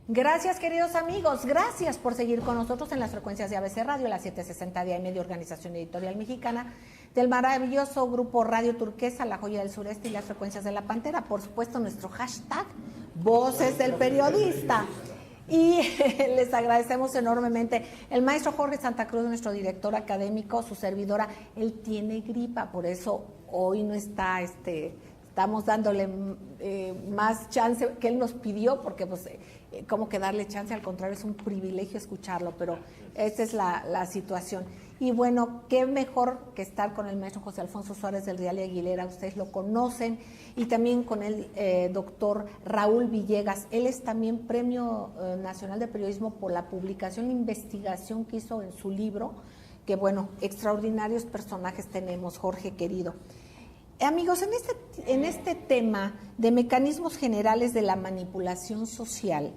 Gracias, queridos amigos, gracias por seguir con nosotros en las frecuencias de ABC Radio, la 760 de AM de Organización Editorial Mexicana, del maravilloso grupo Radio Turquesa, La Joya del Sureste y las frecuencias de La Pantera, por supuesto nuestro hashtag Voces del Periodista. Y les agradecemos enormemente. El maestro Jorge Santa Cruz, nuestro director académico, su servidora, él tiene gripa, por eso hoy no está, estamos dándole más chance que él nos pidió, porque pues como que darle chance, al contrario, es un privilegio escucharlo, pero esta es la situación. Y bueno, qué mejor que estar con el maestro José Alfonso Suárez del Real y Aguilera, ustedes lo conocen, y también con el doctor Raúl Villegas. Él es también Premio Nacional de Periodismo por la publicación e investigación que hizo en su libro, que bueno, extraordinarios personajes tenemos, Jorge querido. Amigos, en este tema de mecanismos generales de la manipulación social,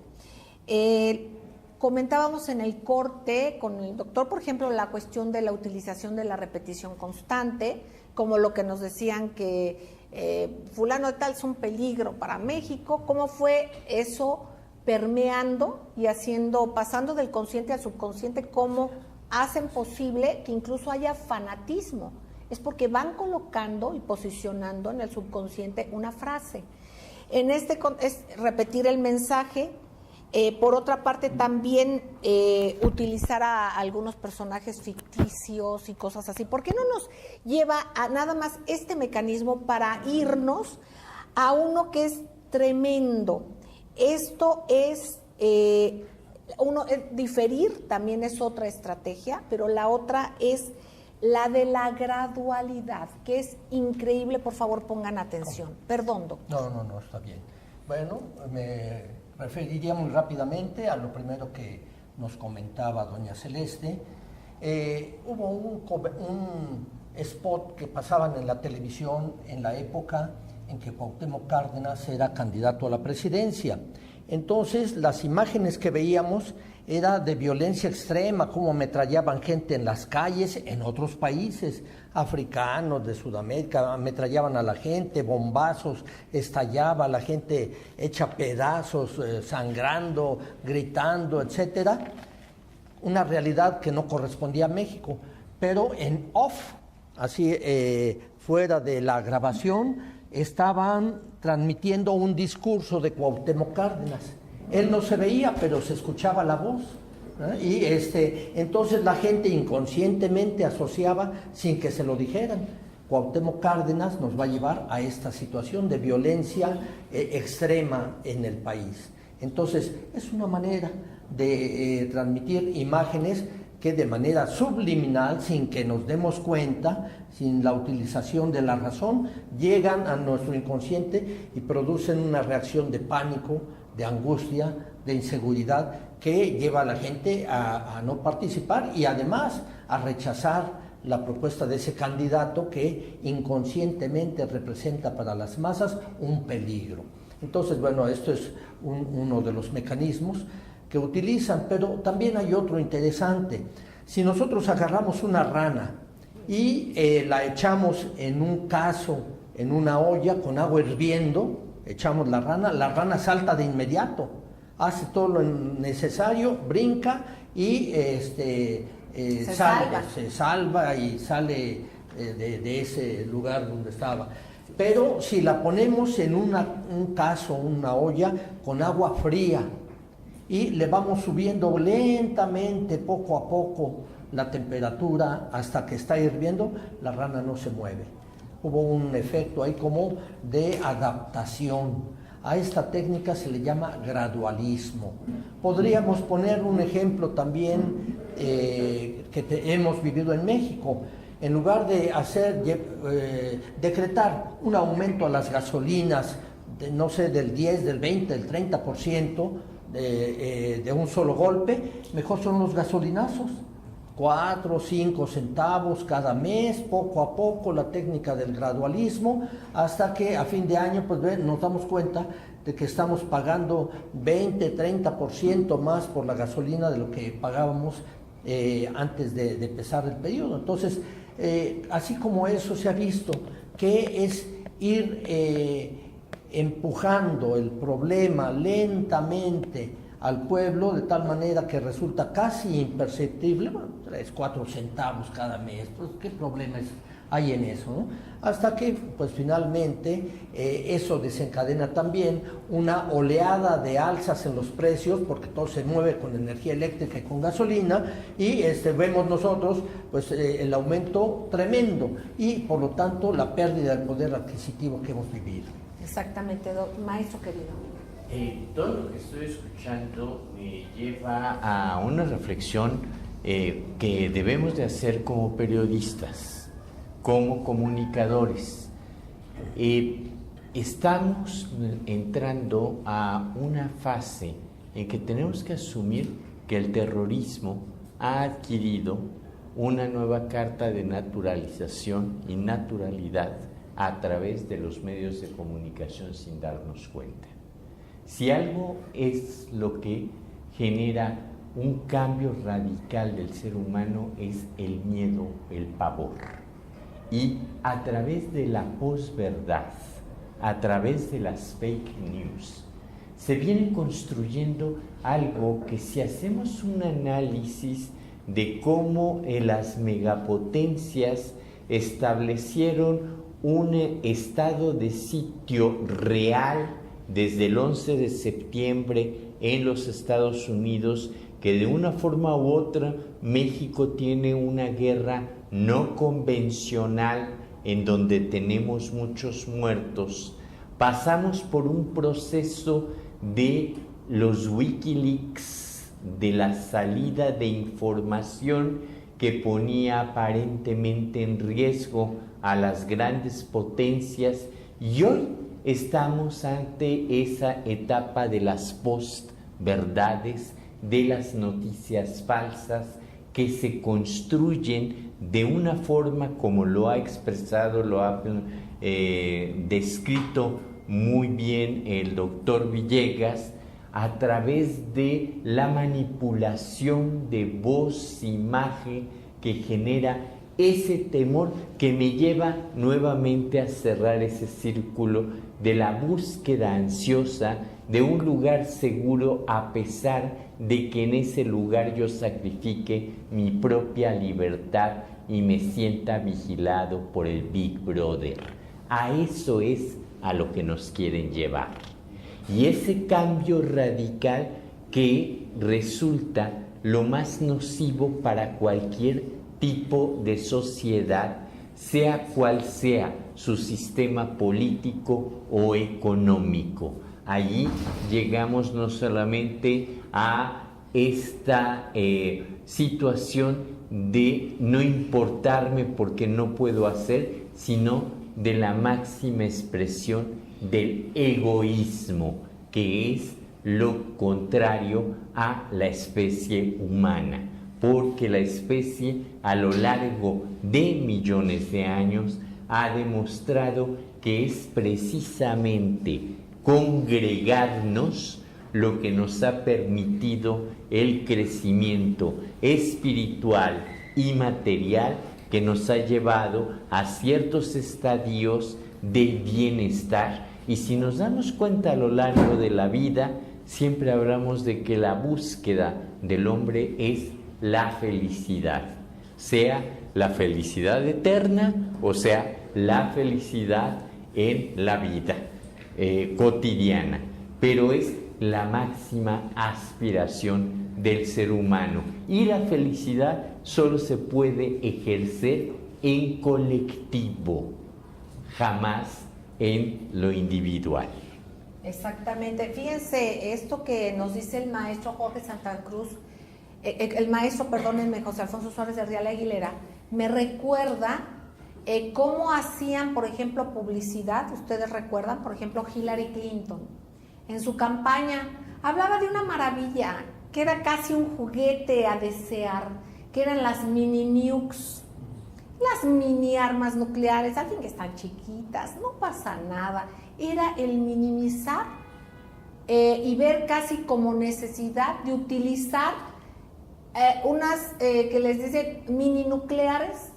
comentábamos en el corte con el doctor, por ejemplo, la cuestión de la utilización de la repetición constante, como lo que nos decían que fulano de tal es un peligro para México, cómo fue eso permeando y pasando del consciente al subconsciente, cómo hacen posible que incluso haya fanatismo. Es porque van colocando y posicionando en el subconsciente una frase. Es repetir el mensaje. Por otra parte, también utilizar a algunos personajes ficticios y cosas así. ¿Por qué no nos lleva a nada más este mecanismo para irnos a uno que es tremendo? Esto es, diferir también es otra estrategia, pero la otra es la de la gradualidad, que es increíble. Por favor, pongan atención. Perdón, doctor. No, está bien. Bueno, me referiría muy rápidamente a lo primero que nos comentaba doña Celeste. Hubo un spot que pasaban en la televisión en la época en que Cuauhtémoc Cárdenas era candidato a la presidencia. Entonces, las imágenes que veíamos era de violencia extrema, cómo ametrallaban gente en las calles en otros países africanos, de Sudamérica, ametrallaban a la gente, bombazos, estallaba, la gente hecha pedazos, sangrando, gritando, etcétera. Una realidad que no correspondía a México, pero en off, así fuera de la grabación, estaban transmitiendo un discurso de Cuauhtémoc Cárdenas. Él no se veía, pero se escuchaba la voz, ¿eh? Y entonces la gente inconscientemente asociaba, sin que se lo dijeran, Cuauhtémoc Cárdenas nos va a llevar a esta situación de violencia extrema en el país. Entonces, es una manera de transmitir imágenes que de manera subliminal, sin que nos demos cuenta, sin la utilización de la razón, llegan a nuestro inconsciente y producen una reacción de pánico, de angustia, de inseguridad, que lleva a la gente a no participar y además a rechazar la propuesta de ese candidato que inconscientemente representa para las masas un peligro. Entonces, bueno, esto es uno de los mecanismos que utilizan, pero también hay otro interesante. Si nosotros agarramos una rana y la echamos en un cazo, en una olla con agua hirviendo, echamos la rana salta de inmediato, hace todo lo necesario, brinca y se salva y sale de ese lugar donde estaba. Pero si la ponemos en un cazo, una olla con agua fría, y le vamos subiendo lentamente, poco a poco, la temperatura hasta que está hirviendo, la rana no se mueve. Hubo un efecto ahí como de adaptación. A esta técnica se le llama gradualismo. Podríamos poner un ejemplo también hemos vivido en México. En lugar de decretar un aumento a las gasolinas, del 10, del 20, del 30%, de un solo golpe, mejor son los gasolinazos, 4 o 5 centavos cada mes, poco a poco, la técnica del gradualismo, hasta que a fin de año pues nos damos cuenta de que estamos pagando 20, 30% más por la gasolina de lo que pagábamos antes de empezar el periodo. Entonces, así como eso se ha visto, que es ir empujando el problema lentamente al pueblo, de tal manera que resulta casi imperceptible, bueno, 3, 4 centavos cada mes, pues qué problemas hay en eso, ¿no? Hasta que pues finalmente eso desencadena también una oleada de alzas en los precios, porque todo se mueve con energía eléctrica y con gasolina, y vemos nosotros pues el aumento tremendo y por lo tanto la pérdida del poder adquisitivo que hemos vivido. Exactamente, maestro querido. Todo lo que estoy escuchando me lleva a una reflexión que debemos de hacer como periodistas, como comunicadores. Estamos entrando a una fase en que tenemos que asumir que el terrorismo ha adquirido una nueva carta de naturalización y naturalidad a través de los medios de comunicación sin darnos cuenta. Si algo es lo que genera un cambio radical del ser humano es el miedo, el pavor. Y a través de la posverdad, a través de las fake news, se viene construyendo algo que, si hacemos un análisis de cómo las megapotencias establecieron un estado de sitio real desde el 11 de septiembre en los Estados Unidos, que de una forma u otra México tiene una guerra no convencional en donde tenemos muchos muertos. Pasamos por un proceso de los Wikileaks, de la salida de información que ponía aparentemente en riesgo a las grandes potencias, y hoy estamos ante esa etapa de las postverdades, de las noticias falsas que se construyen de una forma, como lo ha expresado, lo ha descrito muy bien el doctor Villegas, a través de la manipulación de voz, imagen, que genera ese temor que me lleva nuevamente a cerrar ese círculo de la búsqueda ansiosa de un lugar seguro, a pesar de que en ese lugar yo sacrifique mi propia libertad y me sienta vigilado por el Big Brother. A eso es a lo que nos quieren llevar. Y ese cambio radical que resulta lo más nocivo para cualquier tipo de sociedad, sea cual sea su sistema político o económico. Allí llegamos no solamente a esta situación de no importarme porque no puedo hacer, sino de la máxima expresión del egoísmo, que es lo contrario a la especie humana, porque la especie a lo largo de millones de años ha demostrado que es precisamente congregarnos lo que nos ha permitido el crecimiento espiritual y material, que nos ha llevado a ciertos estadios de bienestar. Y si nos damos cuenta a lo largo de la vida, siempre hablamos de que la búsqueda del hombre es la felicidad, sea la felicidad eterna o sea la felicidad en la vida cotidiana, pero es la máxima aspiración del ser humano, y la felicidad solo se puede ejercer en colectivo, jamás en lo individual. Exactamente. Fíjense, esto que nos dice el maestro Jorge Santa Cruz, el maestro, perdónenme, José Alfonso Suárez de Real Aguilera, me recuerda cómo hacían, por ejemplo, publicidad. Ustedes recuerdan, por ejemplo, Hillary Clinton, en su campaña, hablaba de una maravilla, que era casi un juguete a desear, que eran las mini nukes, las mini armas nucleares. Alguien que están chiquitas, no pasa nada. Era el minimizar y ver casi como necesidad de utilizar unas que les dicen mini nucleares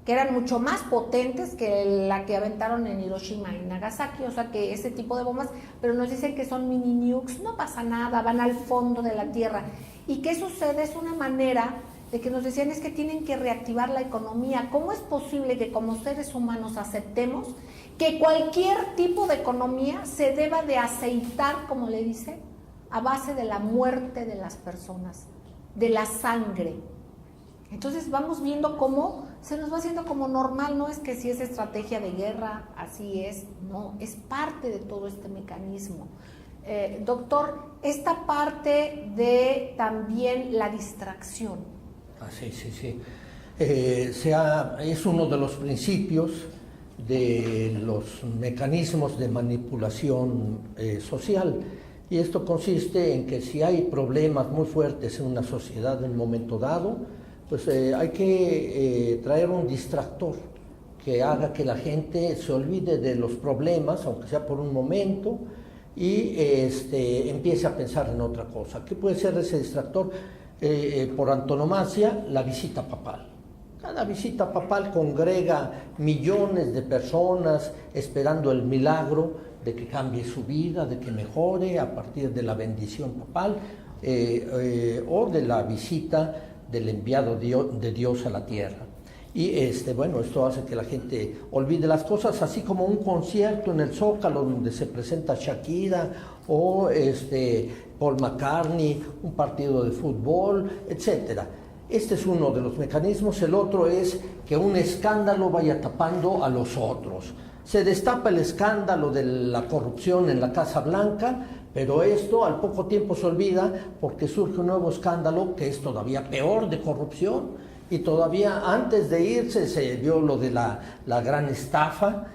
que eran mucho más potentes que la que aventaron en Hiroshima y Nagasaki, o sea que ese tipo de bombas, pero nos dicen que son mini nukes, no pasa nada, van al fondo de la Tierra. ¿Y qué sucede? Es una manera de que nos decían es que tienen que reactivar la economía. ¿Cómo es posible que como seres humanos aceptemos que cualquier tipo de economía se deba de aceitar, como le dice, a base de la muerte de las personas, de la sangre? Entonces vamos viendo cómo se nos va haciendo como normal, no es que si es estrategia de guerra, así es, no, es parte de todo este mecanismo. Doctor, esta parte de también la distracción. Sí. Es uno de los principios de los mecanismos de manipulación social. Y esto consiste en que si hay problemas muy fuertes en una sociedad en un momento dado, pues hay que traer un distractor que haga que la gente se olvide de los problemas, aunque sea por un momento, y empiece a pensar en otra cosa. ¿Qué puede ser ese distractor? Por antonomasia, la visita papal. Cada visita papal congrega millones de personas esperando el milagro de que cambie su vida, de que mejore a partir de la bendición papal o de la visita del enviado de Dios a la tierra. Y esto hace que la gente olvide las cosas, así como un concierto en el Zócalo donde se presenta Shakira o Paul McCartney, un partido de fútbol, etcétera. Este es uno de los mecanismos. El otro es que un escándalo vaya tapando a los otros. Se destapa el escándalo de la corrupción en la Casa Blanca, pero esto al poco tiempo se olvida porque surge un nuevo escándalo que es todavía peor de corrupción, y todavía antes de irse se vio lo de la gran estafa,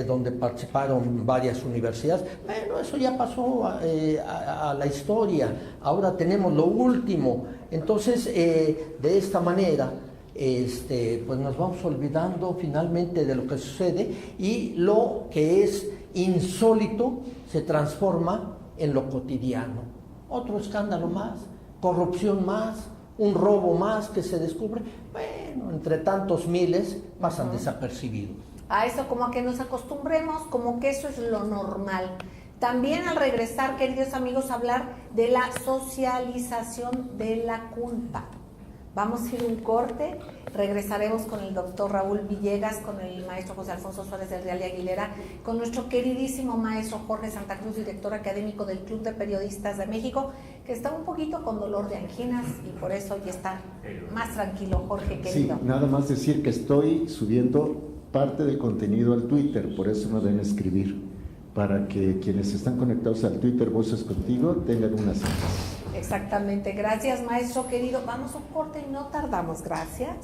donde participaron varias universidades. Bueno, eso ya pasó a la historia, ahora tenemos lo último. Entonces, de esta manera, pues nos vamos olvidando finalmente de lo que sucede, y lo que es insólito se transforma en lo cotidiano. Otro escándalo más, corrupción más, un robo más que se descubre. Bueno, entre tantos miles pasan desapercibidos. A eso como a que nos acostumbremos, como que eso es lo normal. También al regresar, queridos amigos, hablar de la socialización de la culpa. Vamos a ir un corte, regresaremos con el doctor Raúl Villegas, con el maestro José Alfonso Suárez del Real y Aguilera, con nuestro queridísimo maestro Jorge Santa Cruz, director académico del Club de Periodistas de México, que está un poquito con dolor de anginas y por eso hoy está más tranquilo. Jorge, querido. Sí, nada más decir que estoy subiendo parte del contenido al Twitter, por eso me deben escribir, para que quienes están conectados al Twitter Voces Contigo tengan unas citas. Exactamente, gracias maestro querido. Vamos a un corte y no tardamos, gracias.